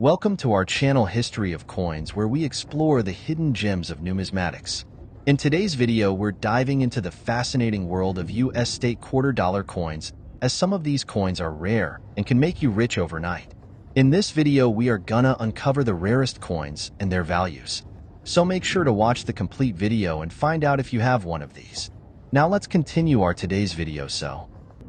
Welcome to our channel History of Coins, where we explore the hidden gems of numismatics. In today's video, we're diving into the fascinating world of US state quarter-dollar coins, as some of these coins are rare and can make you rich overnight. In this video, we are gonna uncover the rarest coins and their values. So make sure to watch the complete video and find out if you have one of these. Now let's continue our today's video.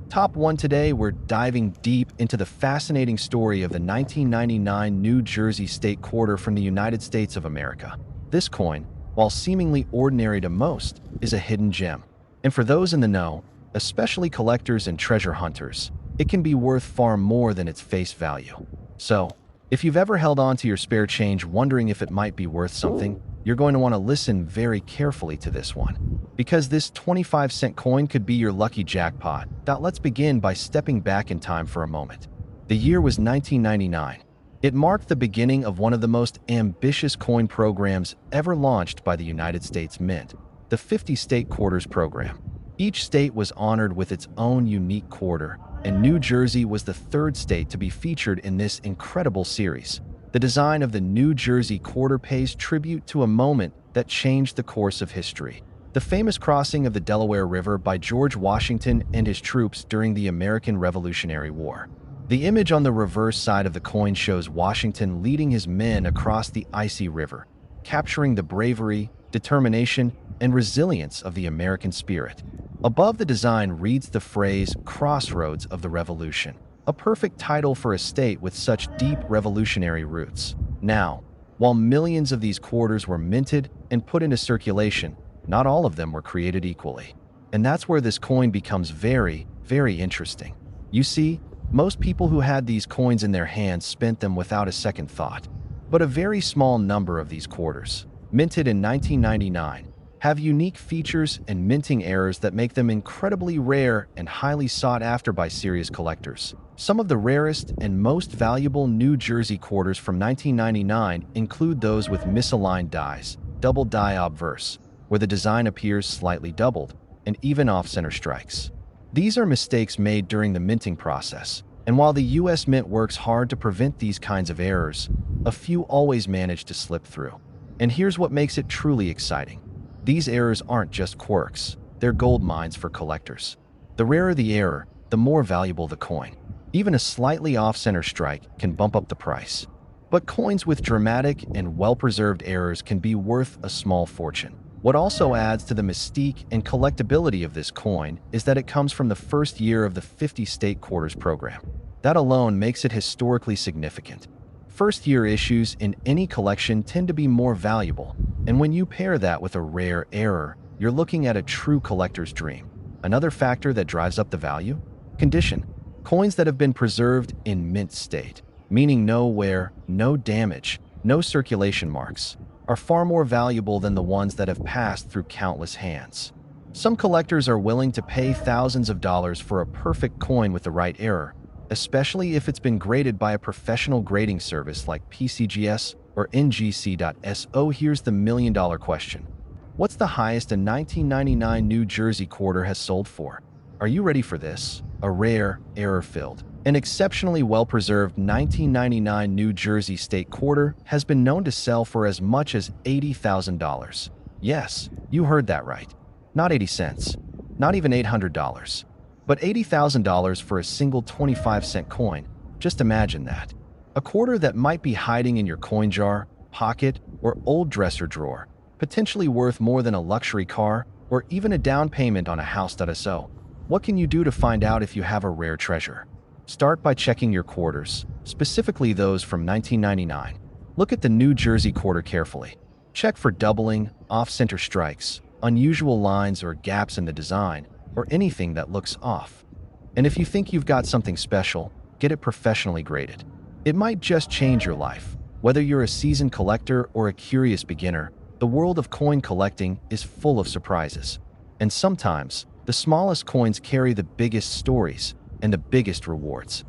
Top 1 today, we're diving deep into the fascinating story of the 1999 New Jersey state quarter from the United States of America. This coin, while seemingly ordinary to most, is a hidden gem. And for those in the know, especially collectors and treasure hunters, it can be worth far more than its face value. So, if you've ever held on to your spare change wondering if it might be worth something, you're going to want to listen very carefully to this one, because this 25-cent coin could be your lucky jackpot. Let's begin by stepping back in time for a moment. The year was 1999. It marked the beginning of one of the most ambitious coin programs ever launched by the United States Mint, the 50 State Quarters program. Each state was honored with its own unique quarter, and New Jersey was the third state to be featured in this incredible series. The design of the New Jersey quarter pays tribute to a moment that changed the course of history: the famous crossing of the Delaware River by George Washington and his troops during the American Revolutionary War. The image on the reverse side of the coin shows Washington leading his men across the icy river, capturing the bravery, determination, and resilience of the American spirit. Above the design reads the phrase "Crossroads of the Revolution," a perfect title for a state with such deep revolutionary roots. Now, while millions of these quarters were minted and put into circulation, not all of them were created equally. And that's where this coin becomes very, very interesting. You see, most people who had these coins in their hands spent them without a second thought. But a very small number of these quarters, minted in 1999, have unique features and minting errors that make them incredibly rare and highly sought after by serious collectors. Some of the rarest and most valuable New Jersey quarters from 1999 include those with misaligned dies, double die obverse, where the design appears slightly doubled, and even off-center strikes. These are mistakes made during the minting process, and while the US Mint works hard to prevent these kinds of errors, a few always manage to slip through. And here's what makes it truly exciting. These errors aren't just quirks, they're gold mines for collectors. The rarer the error, the more valuable the coin. Even a slightly off-center strike can bump up the price. But coins with dramatic and well-preserved errors can be worth a small fortune. What also adds to the mystique and collectability of this coin is that it comes from the first year of the 50 State Quarters program. That alone makes it historically significant. First-year issues in any collection tend to be more valuable, and when you pair that with a rare error, you're looking at a true collector's dream. Another factor that drives up the value? Condition. Coins that have been preserved in mint state, meaning no wear, no damage, no circulation marks, are far more valuable than the ones that have passed through countless hands. Some collectors are willing to pay thousands of dollars for a perfect coin with the right error, especially if it's been graded by a professional grading service like PCGS or NGC.so. Here's the million-dollar question. What's the highest a 1999 New Jersey quarter has sold for? Are you ready for this? A rare, error-filled, and exceptionally well-preserved 1999 New Jersey state quarter has been known to sell for as much as $80,000. Yes, you heard that right. Not 80 cents, not even $800. But $80,000 for a single 25-cent coin. Just imagine that. A quarter that might be hiding in your coin jar, pocket, or old dresser drawer, potentially worth more than a luxury car or even a down payment on a house.so. What can you do to find out if you have a rare treasure? Start by checking your quarters, specifically those from 1999. Look at the New Jersey quarter carefully. Check for doubling, off-center strikes, unusual lines or gaps in the design, or anything that looks off. And if you think you've got something special, get it professionally graded. It might just change your life. Whether you're a seasoned collector or a curious beginner, the world of coin collecting is full of surprises. And sometimes, the smallest coins carry the biggest stories and the biggest rewards.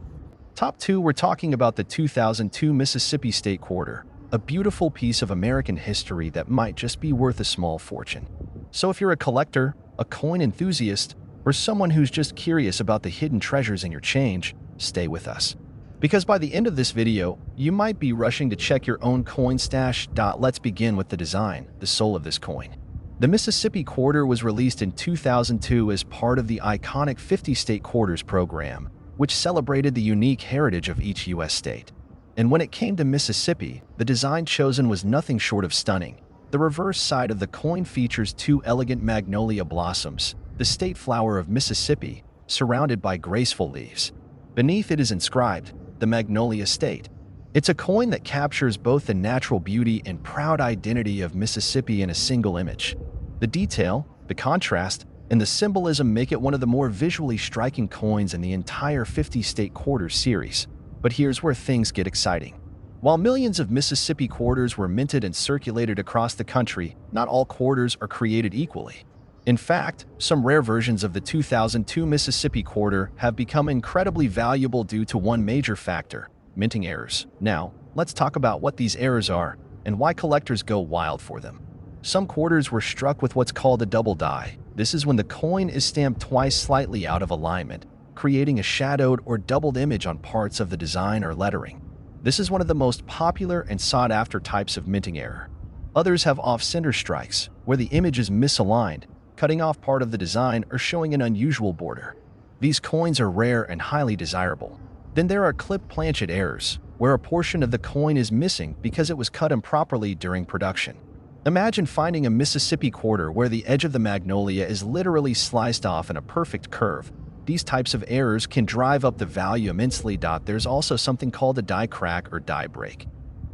Top 2, we're talking about the 2002 Mississippi State Quarter, a beautiful piece of American history that might just be worth a small fortune. So if you're a collector, a coin enthusiast, or someone who's just curious about the hidden treasures in your change, stay with us. Because by the end of this video, you might be rushing to check your own coin stash. Let's begin with the design, the soul of this coin. The Mississippi Quarter was released in 2002 as part of the iconic 50-state quarters program, which celebrated the unique heritage of each U.S. state. And when it came to Mississippi, the design chosen was nothing short of stunning. The reverse side of the coin features two elegant magnolia blossoms, the state flower of Mississippi, surrounded by graceful leaves. Beneath it is inscribed, the Magnolia State. It's a coin that captures both the natural beauty and proud identity of Mississippi in a single image. The detail, the contrast, and the symbolism make it one of the more visually striking coins in the entire 50-state quarters series. But here's where things get exciting. While millions of Mississippi quarters were minted and circulated across the country, not all quarters are created equally. In fact, some rare versions of the 2002 Mississippi Quarter have become incredibly valuable due to one major factor: minting errors. Now, let's talk about what these errors are and why collectors go wild for them. Some quarters were struck with what's called a double die. This is when the coin is stamped twice slightly out of alignment, creating a shadowed or doubled image on parts of the design or lettering. This is one of the most popular and sought-after types of minting error. Others have off-center strikes, where the image is misaligned, cutting off part of the design or showing an unusual border. These coins are rare and highly desirable. Then there are clip planchet errors, where a portion of the coin is missing because it was cut improperly during production. Imagine finding a Mississippi quarter where the edge of the magnolia is literally sliced off in a perfect curve. These types of errors can drive up the value immensely. There's also something called a die crack or die break,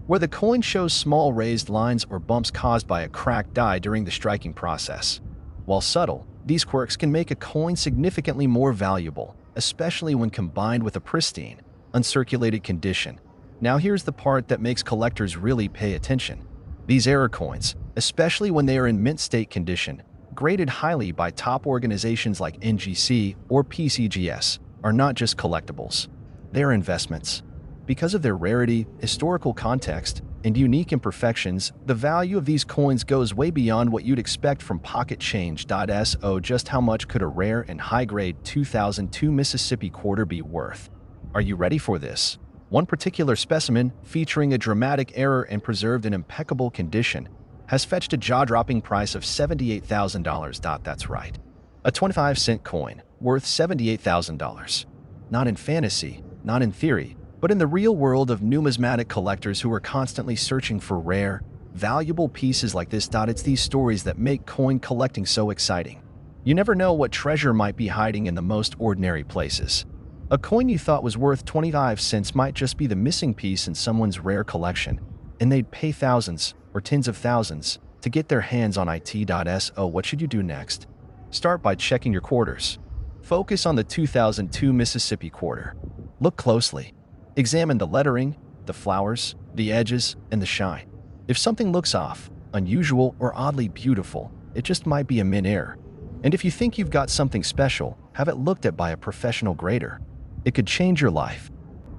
where the coin shows small raised lines or bumps caused by a cracked die during the striking process. While subtle, these quirks can make a coin significantly more valuable, especially when combined with a pristine, uncirculated condition. Now here's the part that makes collectors really pay attention. These error coins, especially when they are in mint state condition, graded highly by top organizations like NGC or PCGS, are not just collectibles. They are investments. Because of their rarity, historical context, and unique imperfections, the value of these coins goes way beyond what you'd expect from pocket change. So just how much could a rare and high-grade 2002 Mississippi Quarter be worth? Are you ready for this? One particular specimen, featuring a dramatic error and preserved in impeccable condition, has fetched a jaw-dropping price of $78,000. That's right. A 25-cent coin, worth $78,000. Not in fantasy, not in theory, but in the real world of numismatic collectors who are constantly searching for rare, valuable pieces like this. It's these stories that make coin collecting so exciting. You never know what treasure might be hiding in the most ordinary places. A coin you thought was worth 25 cents might just be the missing piece in someone's rare collection, and they'd pay thousands or tens of thousands to get their hands on it. So what should you do next? Start by checking your quarters. Focus on the 2002 Mississippi Quarter. Look closely. Examine the lettering, the flowers, the edges, and the shine. If something looks off, unusual, or oddly beautiful, it just might be a mint error. And if you think you've got something special, have it looked at by a professional grader. It could change your life.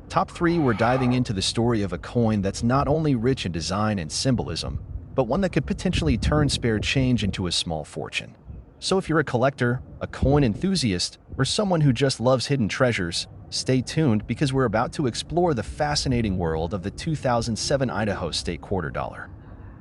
Top 3, we're diving into the story of a coin that's not only rich in design and symbolism, but one that could potentially turn spare change into a small fortune. So if you're a collector, a coin enthusiast, or someone who just loves hidden treasures, stay tuned because we're about to explore the fascinating world of the 2007 Idaho State Quarter Dollar,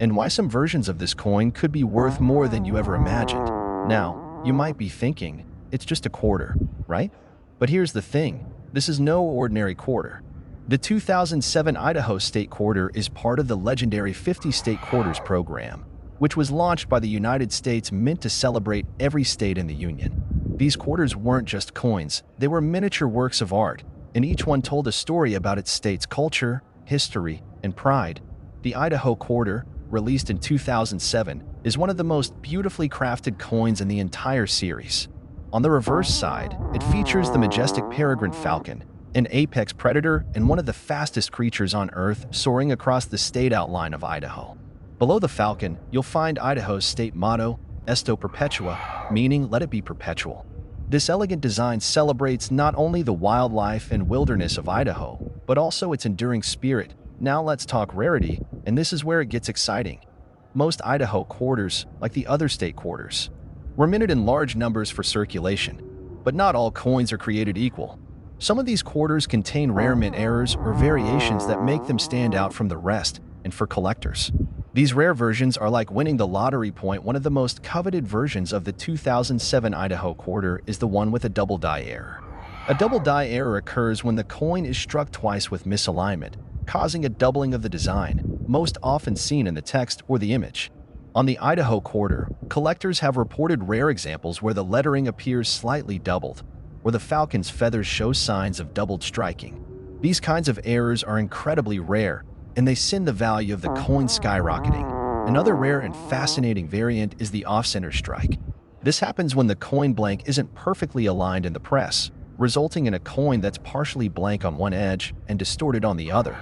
and why some versions of this coin could be worth more than you ever imagined. Now, you might be thinking, it's just a quarter, right? But here's the thing, this is no ordinary quarter. The 2007 Idaho State Quarter is part of the legendary 50-state quarters program, which was launched by the United States Mint to celebrate every state in the Union. These quarters weren't just coins, they were miniature works of art, and each one told a story about its state's culture, history, and pride. The Idaho Quarter, released in 2007, is one of the most beautifully crafted coins in the entire series. On the reverse side, it features the majestic peregrine falcon, an apex predator and one of the fastest creatures on Earth, soaring across the state outline of Idaho. Below the falcon, you'll find Idaho's state motto, Esto Perpetua, meaning let it be perpetual. This elegant design celebrates not only the wildlife and wilderness of Idaho, but also its enduring spirit. Now let's talk rarity, and this is where it gets exciting. Most Idaho quarters, like the other state quarters, were minted in large numbers for circulation, but not all coins are created equal. Some of these quarters contain rare mint errors or variations that make them stand out from the rest, and for collectors, these rare versions are like winning the lottery point. One of the most coveted versions of the 2007 Idaho quarter is the one with a double die error. A double die error occurs when the coin is struck twice with misalignment, causing a doubling of the design, most often seen in the text or the image. On the Idaho quarter, collectors have reported rare examples where the lettering appears slightly doubled, or the falcon's feathers show signs of doubled striking. These kinds of errors are incredibly rare, and they send the value of the coin skyrocketing. Another rare and fascinating variant is the off-center strike. This happens when the coin blank isn't perfectly aligned in the press, resulting in a coin that's partially blank on one edge and distorted on the other.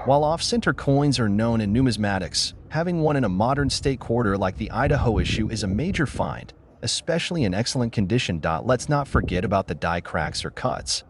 While off-center coins are known in numismatics, having one in a modern state quarter like the Idaho issue is a major find, especially in excellent condition. Let's not forget about the die cracks or cuts,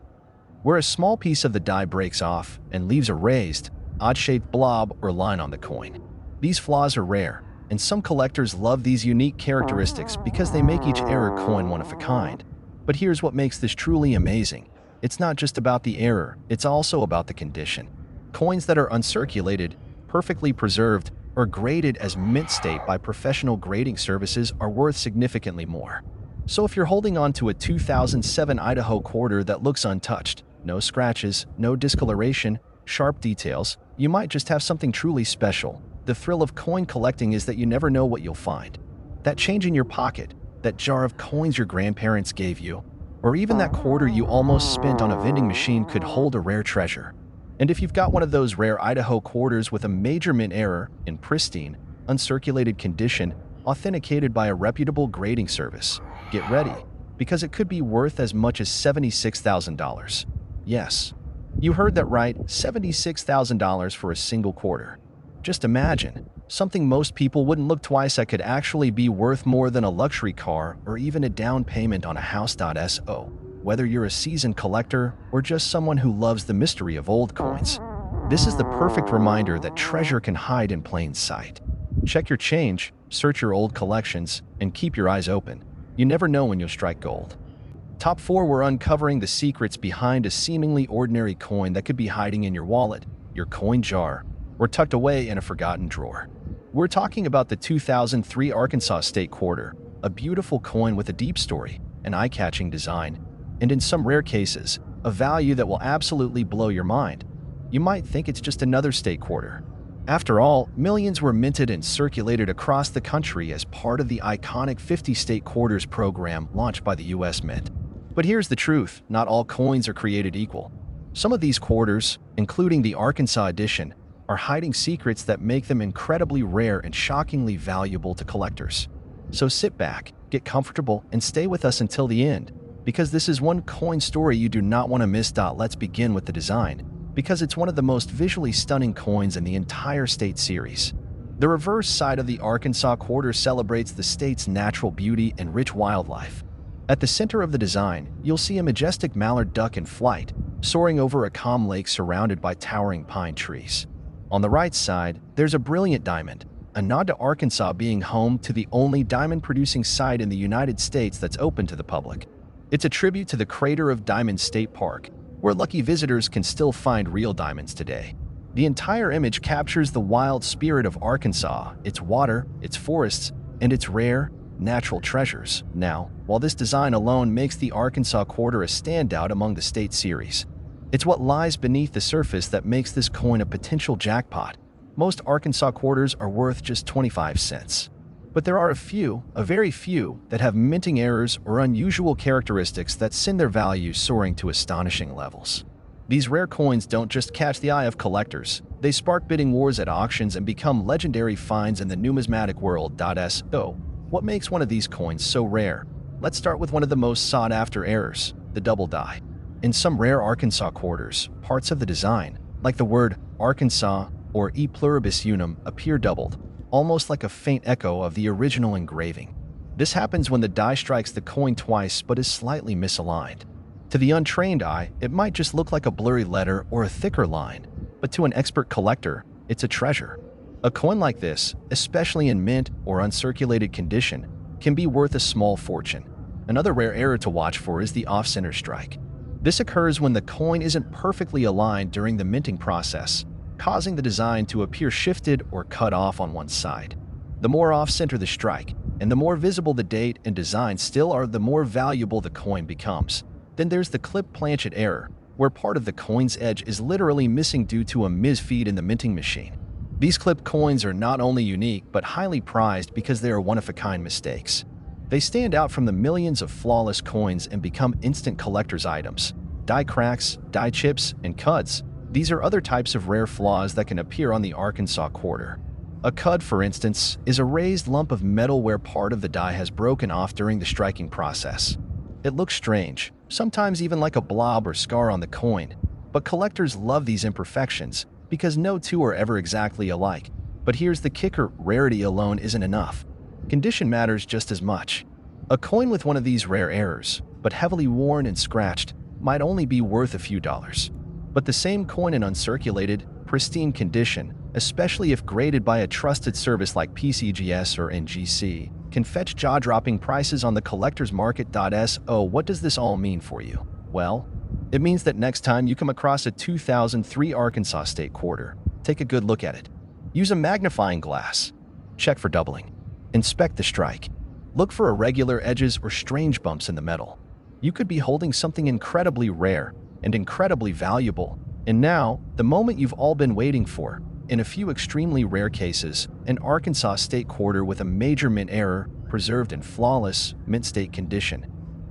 where a small piece of the die breaks off and leaves a raised, odd-shaped blob or line on the coin. These flaws are rare, and some collectors love these unique characteristics because they make each error coin one of a kind. But here's what makes this truly amazing. It's not just about the error, it's also about the condition. Coins that are uncirculated, perfectly preserved, or graded as mint state by professional grading services are worth significantly more. So if you're holding on to a 2007 Idaho quarter that looks untouched, no scratches, no discoloration, sharp details, you might just have something truly special. The thrill of coin collecting is that you never know what you'll find. That change in your pocket, that jar of coins your grandparents gave you, or even that quarter you almost spent on a vending machine could hold a rare treasure. And if you've got one of those rare Idaho quarters with a major mint error in pristine, uncirculated condition, authenticated by a reputable grading service, get ready, because it could be worth as much as $76,000. Yes, you heard that right, $76,000 for a single quarter. Just imagine, something most people wouldn't look twice at could actually be worth more than a luxury car or even a down payment on a house. So, whether you're a seasoned collector or just someone who loves the mystery of old coins, this is the perfect reminder that treasure can hide in plain sight. Check your change, search your old collections, and keep your eyes open. You never know when you'll strike gold. Top 4, we're uncovering the secrets behind a seemingly ordinary coin that could be hiding in your wallet, your coin jar, or tucked away in a forgotten drawer. We're talking about the 2003 Arkansas State Quarter, a beautiful coin with a deep story, an eye-catching design, and in some rare cases, a value that will absolutely blow your mind. You might think it's just another state quarter. After all, millions were minted and circulated across the country as part of the iconic 50 state quarters program launched by the U.S. Mint. But here's the truth, not all coins are created equal. Some of these quarters, including the Arkansas edition, are hiding secrets that make them incredibly rare and shockingly valuable to collectors. So sit back, get comfortable, and stay with us until the end, because this is one coin story you do not want to miss. Let's begin with the design, because it's one of the most visually stunning coins in the entire state series. The reverse side of the Arkansas quarter celebrates the state's natural beauty and rich wildlife. At the center of the design, you'll see a majestic mallard duck in flight, soaring over a calm lake surrounded by towering pine trees. On the right side, there's a brilliant diamond, a nod to Arkansas being home to the only diamond-producing site in the United States that's open to the public. It's a tribute to the Crater of Diamonds State Park, where lucky visitors can still find real diamonds today. The entire image captures the wild spirit of Arkansas, its water, its forests, and its rare, natural treasures. Now, while this design alone makes the Arkansas quarter a standout among the state series, it's what lies beneath the surface that makes this coin a potential jackpot. Most Arkansas quarters are worth just 25 cents. But there are a very few, that have minting errors or unusual characteristics that send their value soaring to astonishing levels. These rare coins don't just catch the eye of collectors, they spark bidding wars at auctions and become legendary finds in the numismatic world. So, what makes one of these coins so rare? Let's start with one of the most sought-after errors, the double die. In some rare Arkansas quarters, parts of the design, like the word Arkansas or E pluribus unum, appear doubled, almost like a faint echo of the original engraving. This happens when the die strikes the coin twice but is slightly misaligned. To the untrained eye, it might just look like a blurry letter or a thicker line, but to an expert collector, it's a treasure. A coin like this, especially in mint or uncirculated condition, can be worth a small fortune. Another rare error to watch for is the off-center strike. This occurs when the coin isn't perfectly aligned during the minting process, causing the design to appear shifted or cut off on one side. The more off-center the strike, and the more visible the date and design still are, the more valuable the coin becomes. Then there's the clip planchet error, where part of the coin's edge is literally missing due to a misfeed in the minting machine. These clipped coins are not only unique but highly prized because they are one-of-a-kind mistakes. They stand out from the millions of flawless coins and become instant collector's items. Die cracks, die chips, and cuds. These are other types of rare flaws that can appear on the Arkansas quarter. A cud, for instance, is a raised lump of metal where part of the die has broken off during the striking process. It looks strange, sometimes even like a blob or scar on the coin, but collectors love these imperfections because no two are ever exactly alike. But here's the kicker: rarity alone isn't enough. Condition matters just as much. A coin with one of these rare errors, but heavily worn and scratched, might only be worth a few dollars. But the same coin in uncirculated, pristine condition, especially if graded by a trusted service like PCGS or NGC, can fetch jaw-dropping prices on the collector's market. So what does this all mean for you? Well, it means that next time you come across a 2003 Arkansas State quarter, take a good look at it. Use a magnifying glass. Check for doubling. Inspect the strike. Look for irregular edges or strange bumps in the metal. You could be holding something incredibly rare and incredibly valuable. And now, the moment you've all been waiting for. In a few extremely rare cases, an Arkansas State quarter with a major mint error, preserved in flawless, mint state condition,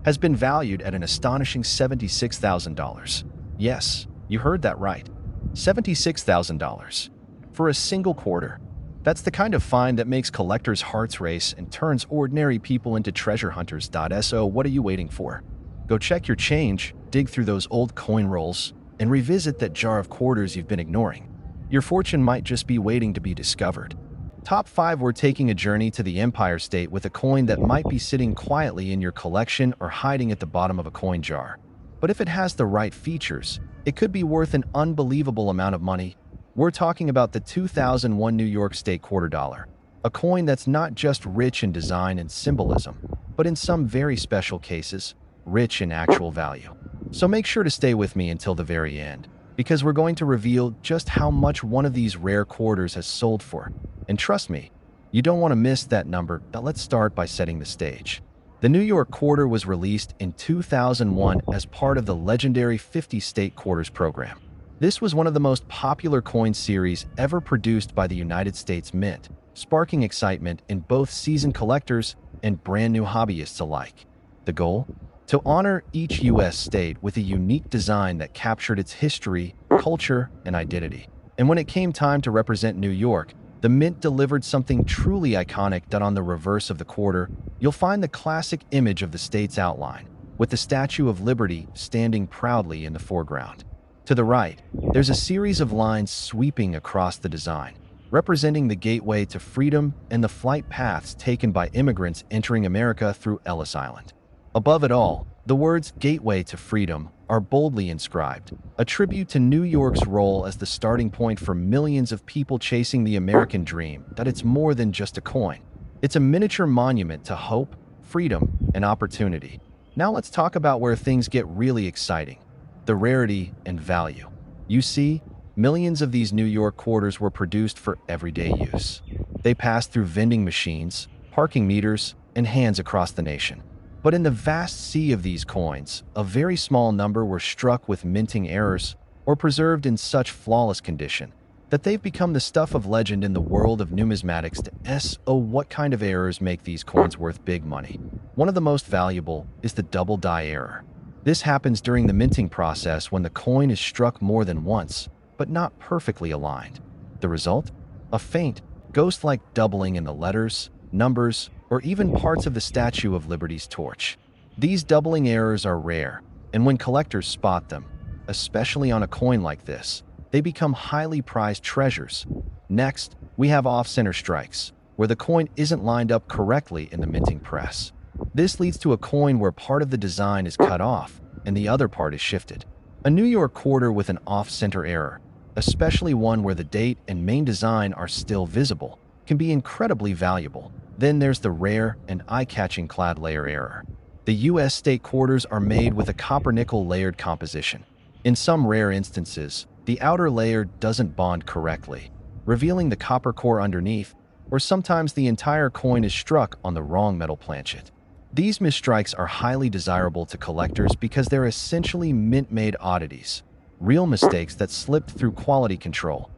has been valued at an astonishing $76,000. Yes, you heard that right. $76,000. For a single quarter. That's the kind of find that makes collectors' hearts race and turns ordinary people into treasure hunters. So what are you waiting for? Go check your change, dig through those old coin rolls, and revisit that jar of quarters you've been ignoring. Your fortune might just be waiting to be discovered. Top 5. We're taking a journey to the Empire State with a coin that might be sitting quietly in your collection or hiding at the bottom of a coin jar. But if it has the right features, it could be worth an unbelievable amount of money. We're talking about the 2001 New York State quarter dollar, a coin that's not just rich in design and symbolism, but in some very special cases, rich in actual value. So make sure to stay with me until the very end, because we're going to reveal just how much one of these rare quarters has sold for. And trust me, you don't want to miss that number. But let's start by setting the stage. The New York quarter was released in 2001 as part of the legendary 50 State Quarters program. This was one of the most popular coin series ever produced by the United States Mint, sparking excitement in both seasoned collectors and brand new hobbyists alike. The goal? To honor each U.S. state with a unique design that captured its history, culture, and identity. And when it came time to represent New York, the Mint delivered something truly iconic. On the reverse of the quarter, you'll find the classic image of the state's outline, with the Statue of Liberty standing proudly in the foreground. To the right, there's a series of lines sweeping across the design, representing the gateway to freedom and the flight paths taken by immigrants entering America through Ellis Island. Above it all, the words "Gateway to Freedom" are boldly inscribed, a tribute to New York's role as the starting point for millions of people chasing the American dream. It's more than just a coin. It's a miniature monument to hope, freedom, and opportunity. Now let's talk about where things get really exciting: the rarity and value. You see, millions of these New York quarters were produced for everyday use. They passed through vending machines, parking meters, and hands across the nation. But in the vast sea of these coins, a very small number were struck with minting errors or preserved in such flawless condition that they've become the stuff of legend in the world of numismatics. What kind of errors make these coins worth big money? One of the most valuable is the double die error. This happens during the minting process when the coin is struck more than once, but not perfectly aligned. The result? A faint, ghost-like doubling in the letters, numbers, or even parts of the Statue of Liberty's torch. These doubling errors are rare, and when collectors spot them, especially on a coin like this, they become highly prized treasures. Next, we have off-center strikes, where the coin isn't lined up correctly in the minting press. This leads to a coin where part of the design is cut off and the other part is shifted. A New York quarter with an off-center error, especially one where the date and main design are still visible, can be incredibly valuable. Then there's the rare and eye-catching clad layer error. The U.S. state quarters are made with a copper-nickel layered composition. In some rare instances, the outer layer doesn't bond correctly, revealing the copper core underneath, or sometimes the entire coin is struck on the wrong metal planchet. These misstrikes are highly desirable to collectors because they're essentially mint-made oddities, real mistakes that slipped through quality control.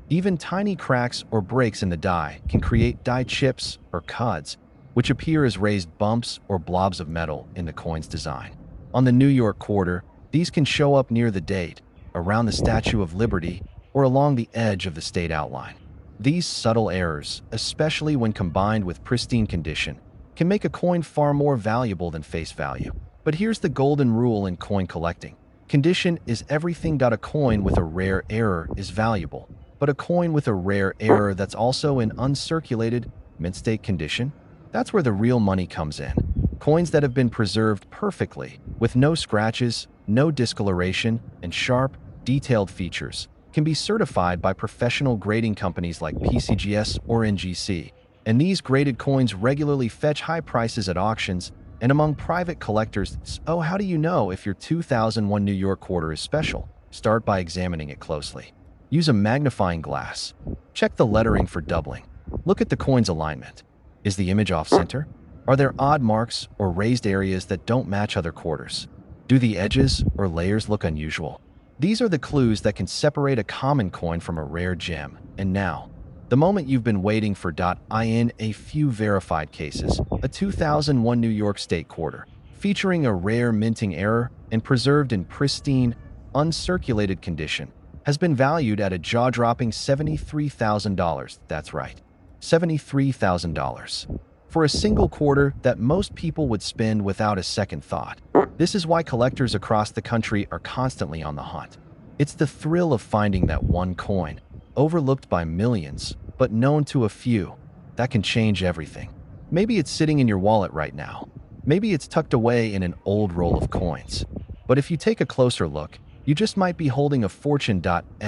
Even tiny cracks or breaks in the die can create die chips or cuds, which appear as raised bumps or blobs of metal in the coin's design. On the New York quarter, these can show up near the date, around the Statue of Liberty, or along the edge of the state outline. These subtle errors, especially when combined with pristine condition, can make a coin far more valuable than face value. But here's the golden rule in coin collecting. Condition is everything. A coin with a rare error is valuable, but a coin with a rare error that's also in uncirculated, mint state condition, that's where the real money comes in. Coins that have been preserved perfectly, with no scratches, no discoloration, and sharp, detailed features, can be certified by professional grading companies like PCGS or NGC. And these graded coins regularly fetch high prices at auctions and among private collectors. So how do you know if your 2001 New York quarter is special? Start by examining it closely. Use a magnifying glass. Check the lettering for doubling. Look at the coin's alignment. Is the image off-center? Are there odd marks or raised areas that don't match other quarters? Do the edges or layers look unusual? These are the clues that can separate a common coin from a rare gem. And now, the moment you've been waiting for. In a few verified cases, a 2001 New York State quarter, featuring a rare minting error and preserved in pristine, uncirculated condition, has been valued at a jaw-dropping $73,000. That's right, $73,000. For a single quarter that most people would spend without a second thought. This is why collectors across the country are constantly on the hunt. It's the thrill of finding that one coin, overlooked by millions, but known to a few, that can change everything. Maybe it's sitting in your wallet right now. Maybe it's tucked away in an old roll of coins. But if you take a closer look, you just might be holding a fortune.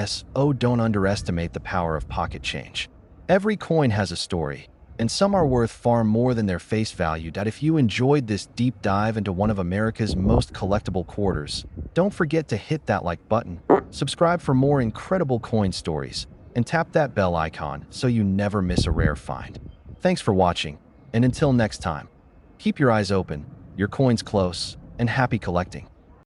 So don't underestimate the power of pocket change. Every coin has a story, and some are worth far more than their face value. If you enjoyed this deep dive into one of America's most collectible quarters, don't forget to hit that like button, subscribe for more incredible coin stories, and tap that bell icon so you never miss a rare find. Thanks for watching, and until next time, keep your eyes open, your coins close, and happy collecting.